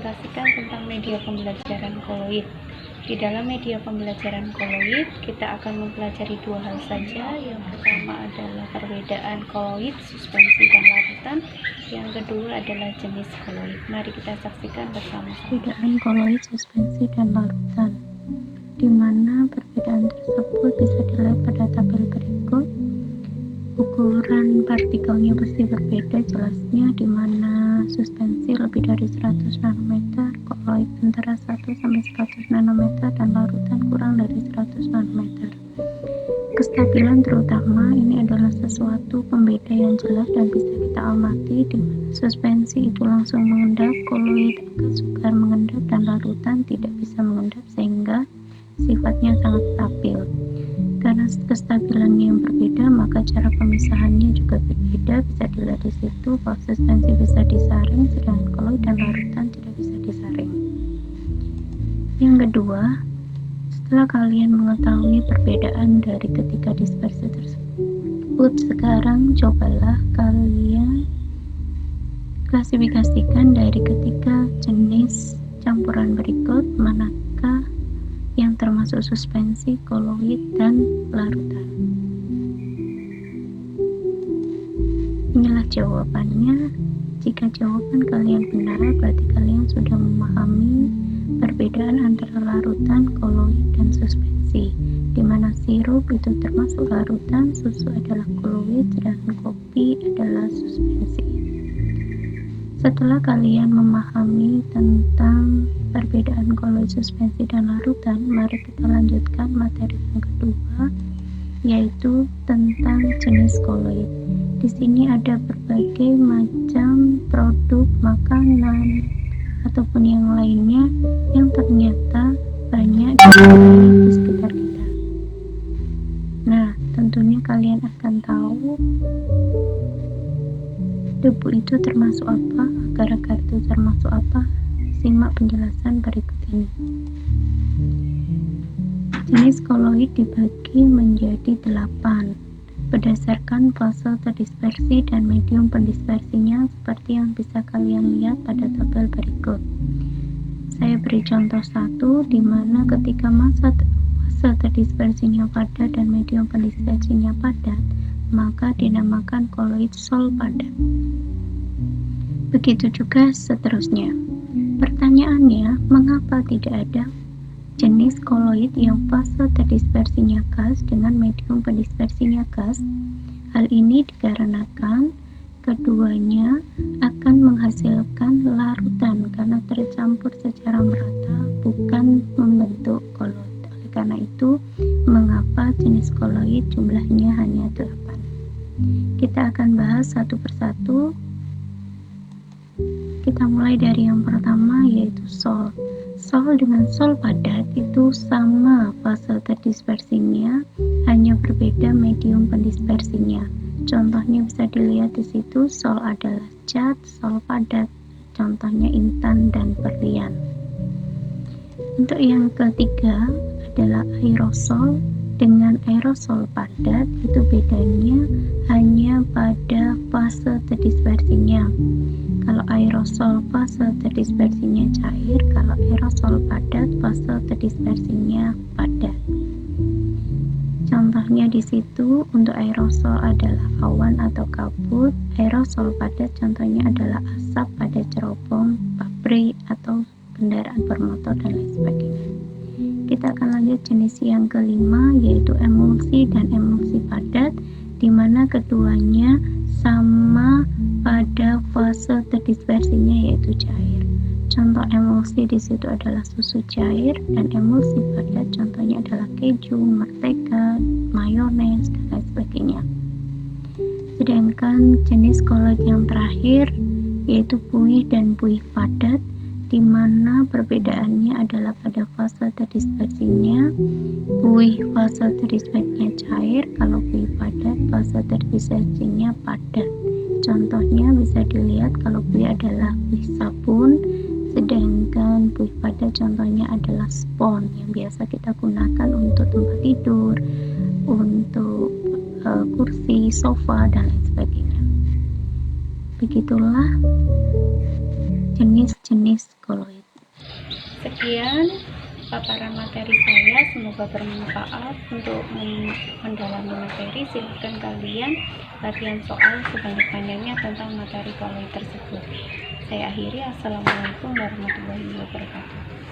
presentasikan tentang media pembelajaran koloid. Di dalam media pembelajaran koloid, kita akan mempelajari dua hal saja. Yang pertama adalah perbedaan koloid, suspensi, dan larutan. Yang kedua adalah jenis koloid. Mari kita saksikan bersama-sama. Perbedaan koloid, suspensi, dan larutan, di mana perbedaan tersebut bisa dilihat pada tabel berikut. Ukuran partikelnya pasti berbeda jelasnya, di mana suspensi lebih dari 100 nanometer, koloid antara 1 sampai 100 nanometer, dan larutan kurang dari 100 nanometer. Kestabilan terutama ini adalah sesuatu pembeda yang jelas dan bisa kita amati, di mana suspensi itu langsung mengendap, koloid agak sukar mengendap, dan larutan tidak bisa mengendap sehingga sifatnya sangat stabil. Karena kestabilannya yang berbeda, maka cara pemisahannya juga berbeda. Bisa dilihat di situ bahwa suspensi bisa disaring, sedangkan koloid dan larutan tidak bisa disaring. Yang kedua, setelah kalian mengetahui perbedaan dari ketiga dispersi tersebut, sekarang cobalah kalian klasifikasikan dari ketiga jenis campuran berikut manakah yang termasuk suspensi, koloid, dan larutan. Inilah jawabannya. Jika jawaban kalian benar, berarti kalian sudah memahami perbedaan antara larutan, koloid, dan suspensi, di mana sirup itu termasuk larutan, susu adalah koloid, sedangkan kopi adalah suspensi. Setelah kalian memahami tentang perbedaan koloid, suspensi, dan larutan, mari kita lanjutkan materi yang kedua, yaitu tentang jenis koloid. Di sini ada berbagai macam produk makanan ataupun yang lainnya yang ternyata banyak di sekitar kita. Nah, tentunya kalian akan tahu debu itu termasuk apa, agar-agar itu termasuk apa. Simak penjelasan berikut ini. Jenis koloid dibagi menjadi 8 berdasarkan fase terdispersi dan medium pendispersinya, seperti yang bisa kalian lihat pada tabel berikut. Saya beri contoh 1, di mana ketika fase terdispersinya padat dan medium pendispersinya padat, maka dinamakan koloid sol padat. Begitu juga seterusnya. Pertanyaannya, mengapa tidak ada jenis koloid yang fase terdispersinya gas dengan medium pendispersinya gas? Hal ini dikarenakan keduanya akan menghasilkan larutan karena tercampur secara merata, bukan membentuk koloid. Oleh karena itu, mengapa jenis koloid jumlahnya hanya 8? Kita akan bahas satu persatu. Kita mulai dari yang pertama, yaitu sol. Sol dengan sol padat itu sama fase terdispersinya, hanya berbeda medium pendispersinya. Contohnya bisa dilihat di situ, sol adalah cat, sol padat. Contohnya intan dan berlian. Untuk yang ketiga adalah aerosol dengan aerosol padat, itu bedanya hanya pada fase terdispersinya. Kalau aerosol fase terdispersinya cair, kalau aerosol padat fase terdispersinya padat. Contohnya di situ untuk aerosol adalah awan atau kabut, aerosol padat contohnya adalah asap pada cerobong, pabrik atau kendaraan bermotor dan lain sebagainya. Kita akan lanjut jenis yang kelima, yaitu emulsi dan emulsi padat, di mana keduanya sama pada fase terdispersinya, yaitu cair. Contoh emulsi di situ adalah susu cair, dan emulsi padat contohnya adalah keju, mentega, mayones, dan lain sebagainya. Sedangkan jenis koloid yang terakhir yaitu buih dan buih padat, di mana perbedaannya adalah pada fase terdispersinya. Buih fase terdispersinya cair, kalau buih padat fase terdispersinya padat. Contohnya bisa dilihat, kalau buih adalah buih sabun, sedangkan buih padat contohnya adalah spons yang biasa kita gunakan untuk tempat tidur, untuk kursi, sofa, dan lain sebagainya. Begitulah jenis-jenis koloid. Sekian paparan materi saya, semoga bermanfaat untuk mendalami materi. Silahkan kalian latihan soal sebanyak-banyaknya tentang materi koloid tersebut. Saya akhiri, assalamualaikum warahmatullahi wabarakatuh.